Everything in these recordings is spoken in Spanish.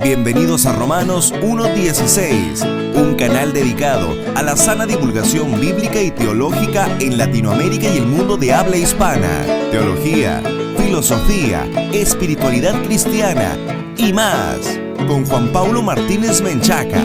Bienvenidos a Romanos 1:16, un canal dedicado a la sana divulgación bíblica y teológica en Latinoamérica y el mundo de habla hispana. Teología, filosofía, espiritualidad cristiana y más, con Juan Paulo Martínez Menchaca.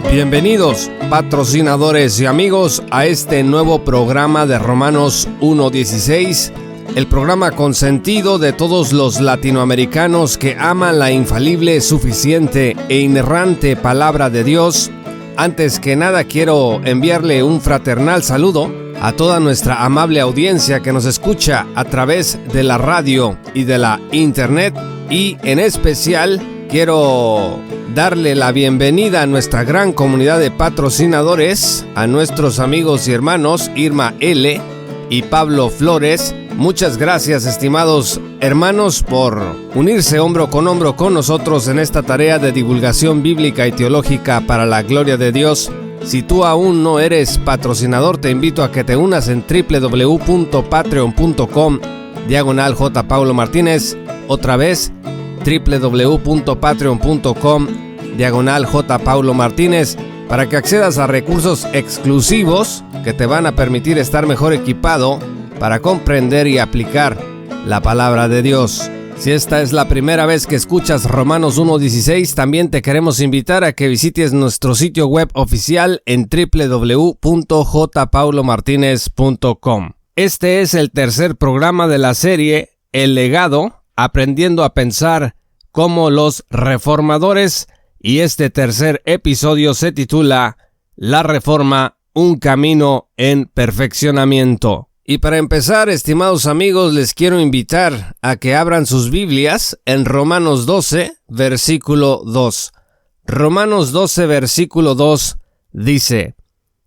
Bienvenidos, patrocinadores y amigos, a este nuevo programa de Romanos 1:16, el programa consentido de todos los latinoamericanos que aman la infalible, suficiente e inerrante palabra de Dios. Antes que nada, quiero enviarle un fraternal saludo a toda nuestra amable audiencia que nos escucha a través de la radio y de la internet, y en especial quiero darle la bienvenida a nuestra gran comunidad de patrocinadores, a nuestros amigos y hermanos Irma L. y Pablo Flores. Muchas gracias, estimados hermanos, por unirse hombro con nosotros en esta tarea de divulgación bíblica y teológica para la gloria de Dios. Si tú aún no eres patrocinador, te invito a que te unas en www.patreon.com/J. Paulo Martínez. Otra vez, www.patreon.com/J. Paulo Martínez, para que accedas a recursos exclusivos que te van a permitir estar mejor equipado para comprender y aplicar la palabra de Dios. Si esta es la primera vez que escuchas Romanos 1:16, también te queremos invitar a que visites nuestro sitio web oficial en www.jpaulomartinez.com. Este es el tercer programa de la serie El Legado, aprendiendo a pensar como los reformadores, y este tercer episodio se titula La Reforma, un camino en perfeccionamiento. Y para empezar, estimados amigos, les quiero invitar a que abran sus Biblias en Romanos 12, versículo 2. Romanos 12, versículo 2 dice: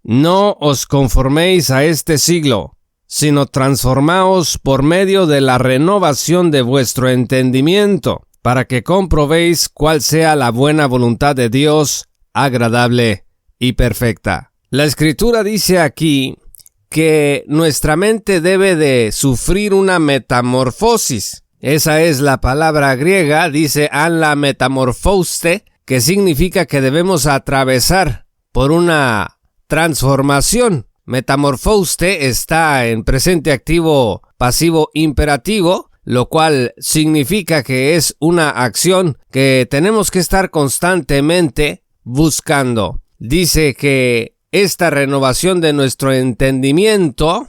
No os conforméis a este siglo, sino transformaos por medio de la renovación de vuestro entendimiento, para que comprobéis cuál sea la buena voluntad de Dios, agradable y perfecta. La Escritura dice aquí que nuestra mente debe de sufrir una metamorfosis. Esa es la palabra griega, dice an la metamorphoste, que significa que debemos atravesar por una transformación. Metamorphoste está en presente activo pasivo imperativo, lo cual significa que es una acción que tenemos que estar constantemente buscando. Dice que esta renovación de nuestro entendimiento,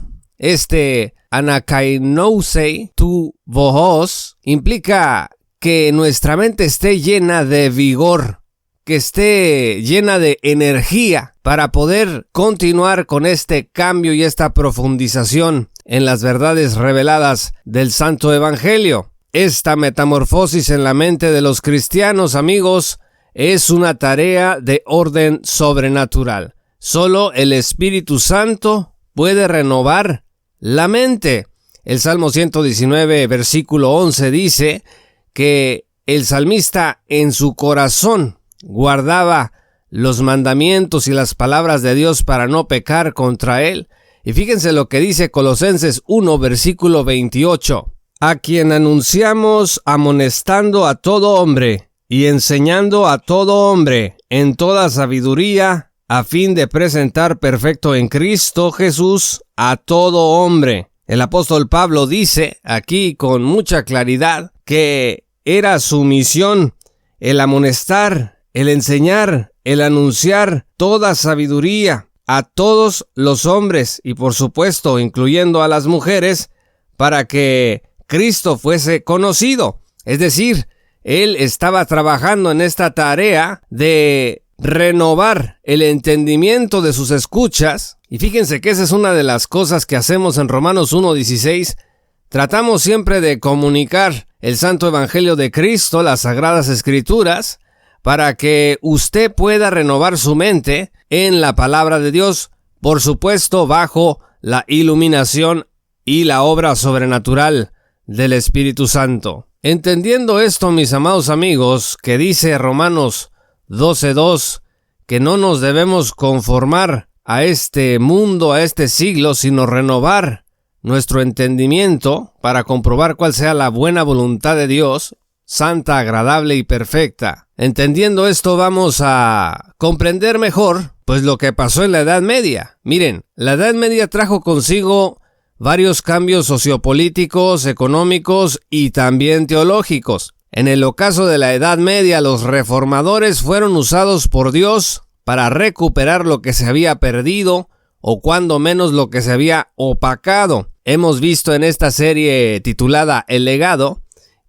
anakainousei tu vos, implica que nuestra mente esté llena de vigor, que esté llena de energía para poder continuar con este cambio y esta profundización en las verdades reveladas del Santo Evangelio. Esta metamorfosis en la mente de los cristianos, amigos, es una tarea de orden sobrenatural. Solo el Espíritu Santo puede renovar la mente. El Salmo 119, versículo 11 dice que el salmista en su corazón guardaba los mandamientos y las palabras de Dios para no pecar contra él. Y fíjense lo que dice Colosenses 1, versículo 28. A quien anunciamos amonestando a todo hombre y enseñando a todo hombre en toda sabiduría, a fin de presentar perfecto en Cristo Jesús a todo hombre. El apóstol Pablo dice aquí con mucha claridad que era su misión el amonestar, el enseñar, el anunciar toda sabiduría a todos los hombres y por supuesto incluyendo a las mujeres, para que Cristo fuese conocido. Es decir, él estaba trabajando en esta tarea de renovar el entendimiento de sus escuchas. Y fíjense que esa es una de las cosas que hacemos en Romanos 1:16. Tratamos siempre de comunicar el Santo Evangelio de Cristo, las Sagradas Escrituras, para que usted pueda renovar su mente en la palabra de Dios, por supuesto bajo la iluminación y la obra sobrenatural del Espíritu Santo. Entendiendo esto, mis amados amigos, que dice Romanos 12:2, que no nos debemos conformar a este mundo, a este siglo, sino renovar nuestro entendimiento para comprobar cuál sea la buena voluntad de Dios, santa, agradable y perfecta. Entendiendo esto, vamos a comprender mejor pues lo que pasó en la Edad Media. Miren, la Edad Media trajo consigo varios cambios sociopolíticos, económicos y también teológicos. En el ocaso de la Edad Media, los reformadores fueron usados por Dios para recuperar lo que se había perdido o cuando menos lo que se había opacado. Hemos visto en esta serie titulada El Legado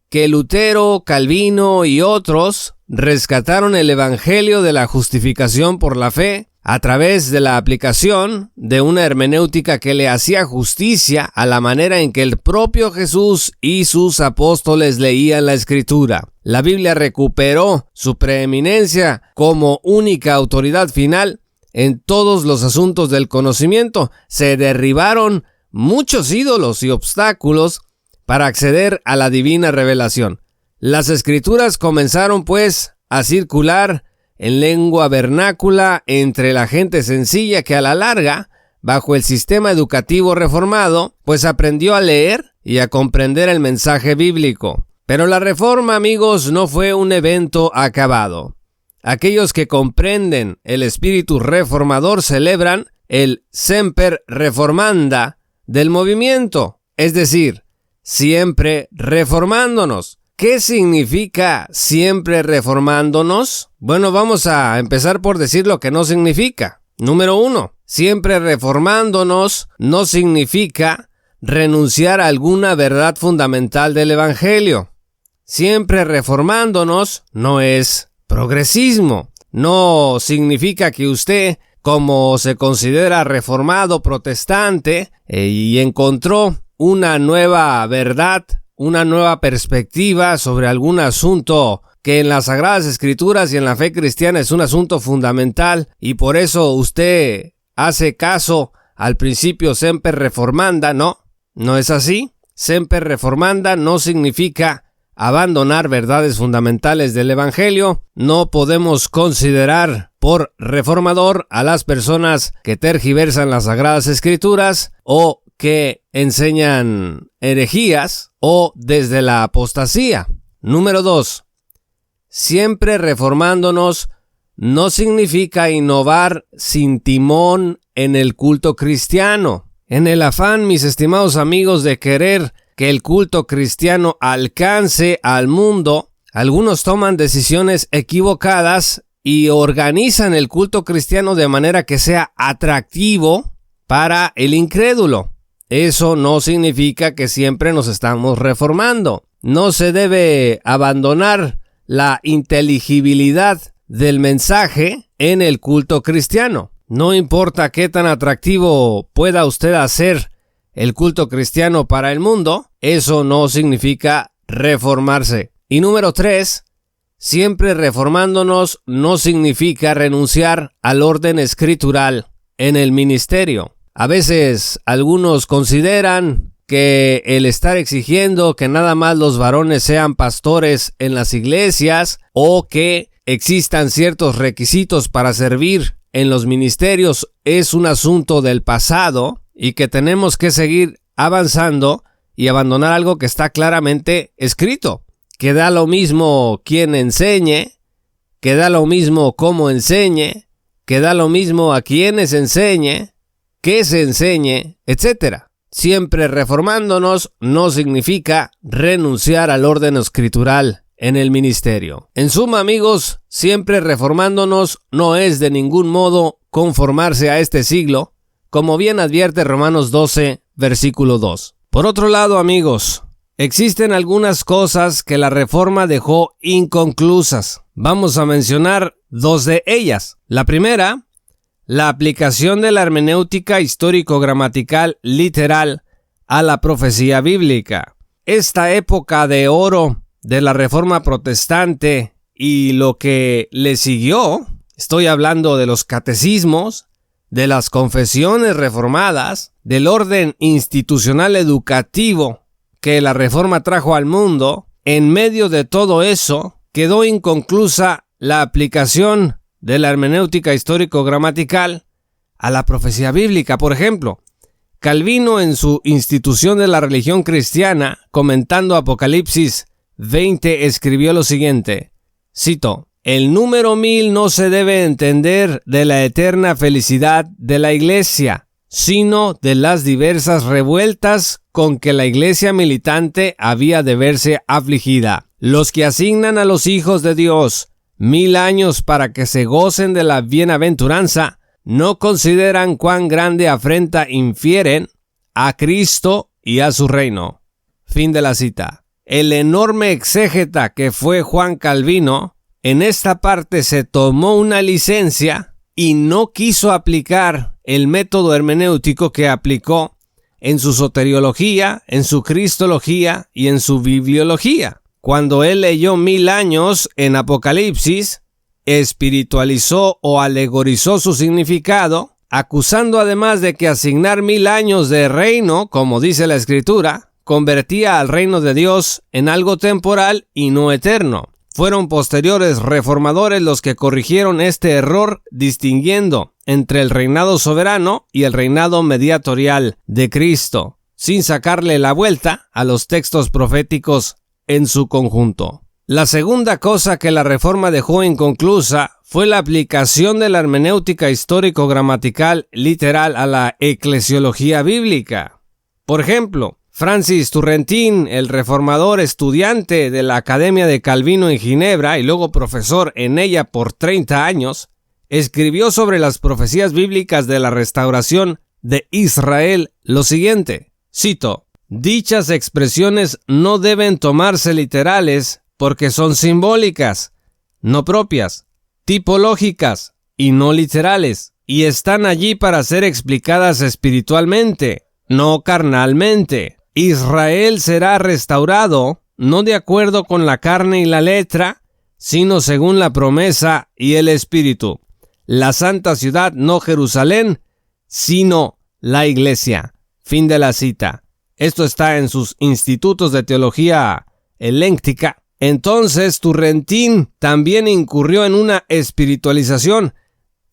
que Lutero, Calvino y otros rescataron el evangelio de la justificación por la fe a través de la aplicación de una hermenéutica que le hacía justicia a la manera en que el propio Jesús y sus apóstoles leían la Escritura. La Biblia recuperó su preeminencia como única autoridad final en todos los asuntos del conocimiento. Se derribaron muchos ídolos y obstáculos para acceder a la divina revelación. Las Escrituras comenzaron pues a circular en lengua vernácula entre la gente sencilla que a la larga, bajo el sistema educativo reformado, pues aprendió a leer y a comprender el mensaje bíblico. Pero la reforma, amigos, no fue un evento acabado. Aquellos que comprenden el espíritu reformador celebran el semper reformanda del movimiento, es decir, siempre reformándonos. ¿Qué significa siempre reformándonos? Bueno, vamos a empezar por decir lo que no significa. Número 1. Siempre reformándonos no significa renunciar a alguna verdad fundamental del Evangelio. Siempre reformándonos no es progresismo. No significa que usted, como se considera reformado protestante y encontró una nueva verdad, una nueva perspectiva sobre algún asunto que en las Sagradas Escrituras y en la fe cristiana es un asunto fundamental y por eso usted hace caso al principio semper reformanda. No es así. Semper reformanda no significa abandonar verdades fundamentales del Evangelio. No podemos considerar por reformador a las personas que tergiversan las Sagradas Escrituras o que enseñan herejías o desde la apostasía. Número 2. Siempre reformándonos no significa innovar sin timón en el culto cristiano. En el afán, mis estimados amigos, de querer que el culto cristiano alcance al mundo, algunos toman decisiones equivocadas y organizan el culto cristiano de manera que sea atractivo para el incrédulo. Eso no significa que siempre nos estamos reformando. No se debe abandonar la inteligibilidad del mensaje en el culto cristiano. No importa qué tan atractivo pueda usted hacer el culto cristiano para el mundo, eso no significa reformarse. Y número 3, siempre reformándonos no significa renunciar al orden escritural en el ministerio. A veces algunos consideran que el estar exigiendo que nada más los varones sean pastores en las iglesias o que existan ciertos requisitos para servir en los ministerios es un asunto del pasado y que tenemos que seguir avanzando y abandonar algo que está claramente escrito, que da lo mismo quien enseñe, que da lo mismo cómo enseñe, que da lo mismo a quienes enseñe, que se enseñe, etc. Siempre reformándonos no significa renunciar al orden escritural en el ministerio. En suma, amigos, siempre reformándonos no es de ningún modo conformarse a este siglo, como bien advierte Romanos 12, versículo 2. Por otro lado, amigos, existen algunas cosas que la Reforma dejó inconclusas. Vamos a mencionar 2 de ellas. La primera, la aplicación de la hermenéutica histórico-gramatical literal a la profecía bíblica. Esta época de oro de la Reforma protestante y lo que le siguió, estoy hablando de los catecismos, de las confesiones reformadas, del orden institucional educativo que la Reforma trajo al mundo. En medio de todo eso, quedó inconclusa la aplicación de la hermenéutica histórico-gramatical a la profecía bíblica. Por ejemplo, Calvino, en su Institución de la Religión Cristiana, comentando Apocalipsis 20, escribió lo siguiente, cito, «El número 1000 no se debe entender de la eterna felicidad de la Iglesia, sino de las diversas revueltas con que la Iglesia militante había de verse afligida. Los que asignan a los hijos de Dios 1000 años para que se gocen de la bienaventuranza, no consideran cuán grande afrenta infieren a Cristo y a su reino». Fin de la cita. El enorme exégeta que fue Juan Calvino, en esta parte se tomó una licencia y no quiso aplicar el método hermenéutico que aplicó en su soteriología, en su cristología y en su bibliología. Cuando él leyó 1000 años en Apocalipsis, espiritualizó o alegorizó su significado, acusando además de que asignar 1000 años de reino, como dice la Escritura, convertía al reino de Dios en algo temporal y no eterno. Fueron posteriores reformadores los que corrigieron este error, distinguiendo entre el reinado soberano y el reinado mediatorial de Cristo, sin sacarle la vuelta a los textos proféticos en su conjunto. La segunda cosa que la Reforma dejó inconclusa fue la aplicación de la hermenéutica histórico-gramatical literal a la eclesiología bíblica. Por ejemplo, Francis Turretin, el reformador estudiante de la Academia de Calvino en Ginebra y luego profesor en ella por 30 años, escribió sobre las profecías bíblicas de la restauración de Israel lo siguiente, cito, «Dichas expresiones no deben tomarse literales porque son simbólicas, no propias, tipológicas y no literales, y están allí para ser explicadas espiritualmente, no carnalmente. Israel será restaurado, no de acuerdo con la carne y la letra, sino según la promesa y el espíritu. La santa ciudad, no Jerusalén, sino la iglesia». Fin de la cita. Esto está en sus Institutos de Teología Helénctica. Entonces, Turretin también incurrió en una espiritualización.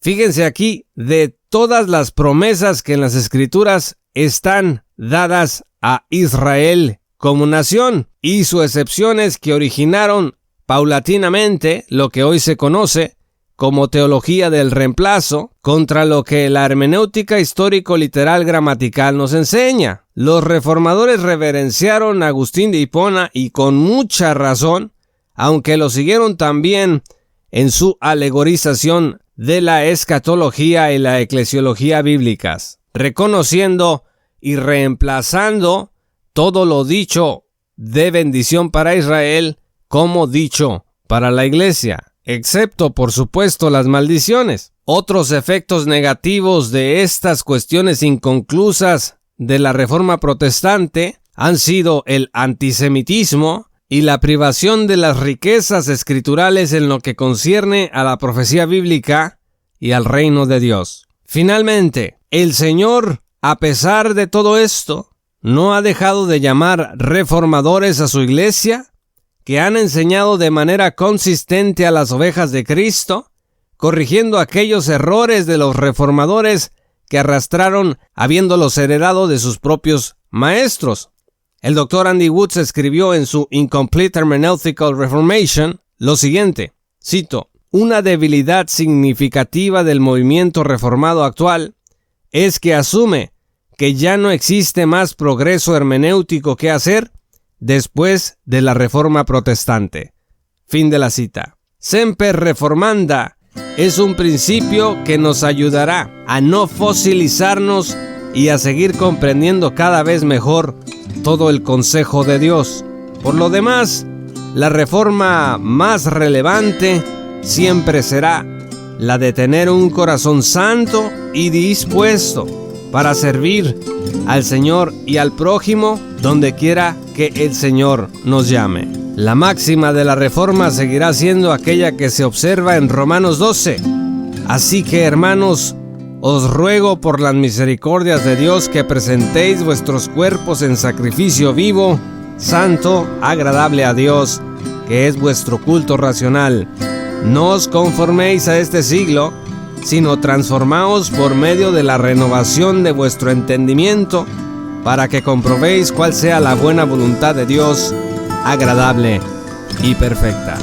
Fíjense aquí, de todas las promesas que en las Escrituras están dadas a Israel como nación, hizo excepciones que originaron paulatinamente lo que hoy se conoce como teología del reemplazo, contra lo que la hermenéutica histórico-literal gramatical nos enseña. Los reformadores reverenciaron a Agustín de Hipona y con mucha razón, aunque lo siguieron también en su alegorización de la escatología y la eclesiología bíblicas, reconociendo y reemplazando todo lo dicho de bendición para Israel como dicho para la iglesia, excepto por supuesto las maldiciones. Otros efectos negativos de estas cuestiones inconclusas de la Reforma Protestante han sido el antisemitismo y la privación de las riquezas escriturales en lo que concierne a la profecía bíblica y al reino de Dios. Finalmente, el Señor, a pesar de todo esto, no ha dejado de llamar reformadores a su iglesia, que han enseñado de manera consistente a las ovejas de Cristo, corrigiendo aquellos errores de los reformadores que arrastraron habiéndolos heredado de sus propios maestros. El Dr. Andy Woods escribió en su Incomplete Hermeneutical Reformation lo siguiente, cito, «Una debilidad significativa del movimiento reformado actual es que asume que ya no existe más progreso hermenéutico que hacer después de la Reforma Protestante». Fin de la cita. Semper reformanda es un principio que nos ayudará a no fosilizarnos y a seguir comprendiendo cada vez mejor todo el consejo de Dios. Por lo demás, la reforma más relevante siempre será la de tener un corazón santo y dispuesto para servir al Señor y al prójimo donde quiera que el Señor nos llame. La máxima de la reforma seguirá siendo aquella que se observa en Romanos 12. Así que, hermanos, os ruego por las misericordias de Dios que presentéis vuestros cuerpos en sacrificio vivo, santo, agradable a Dios, que es vuestro culto racional. No os conforméis a este siglo, sino transformaos por medio de la renovación de vuestro entendimiento, para que comprobéis cuál sea la buena voluntad de Dios, agradable y perfecta.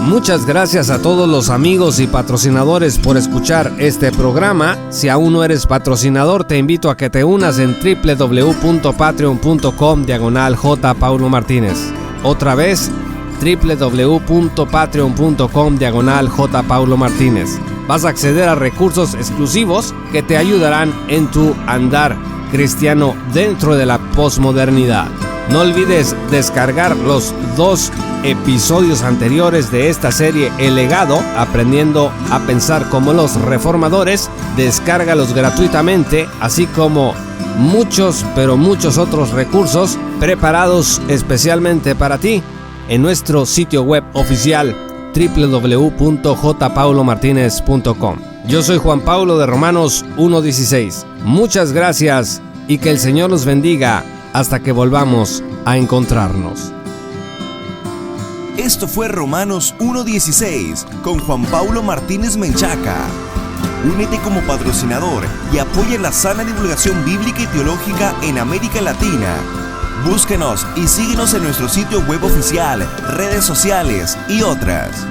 Muchas gracias a todos los amigos y patrocinadores por escuchar este programa. Si aún no eres patrocinador, te invito a que te unas en www.patreon.com/J. Paulo Martínez. Otra vez, www.patreon.com/J. Paulo Martínez. Vas a acceder a recursos exclusivos que te ayudarán en tu andar cristiano dentro de la posmodernidad. No olvides descargar los 2 episodios anteriores de esta serie El Legado, aprendiendo a pensar como los reformadores. Descárgalos gratuitamente, así como muchos, pero muchos otros recursos preparados especialmente para ti en nuestro sitio web oficial www.jpaulomartinez.com. Yo soy Juan Paulo de Romanos 1:16. Muchas gracias y que el Señor los bendiga hasta que volvamos a encontrarnos. Esto fue Romanos 1:16 con Juan Paulo Martínez Menchaca. Únete como patrocinador y apoya la sana divulgación bíblica y teológica en América Latina. Búsquenos y síguenos en nuestro sitio web oficial, redes sociales y otras.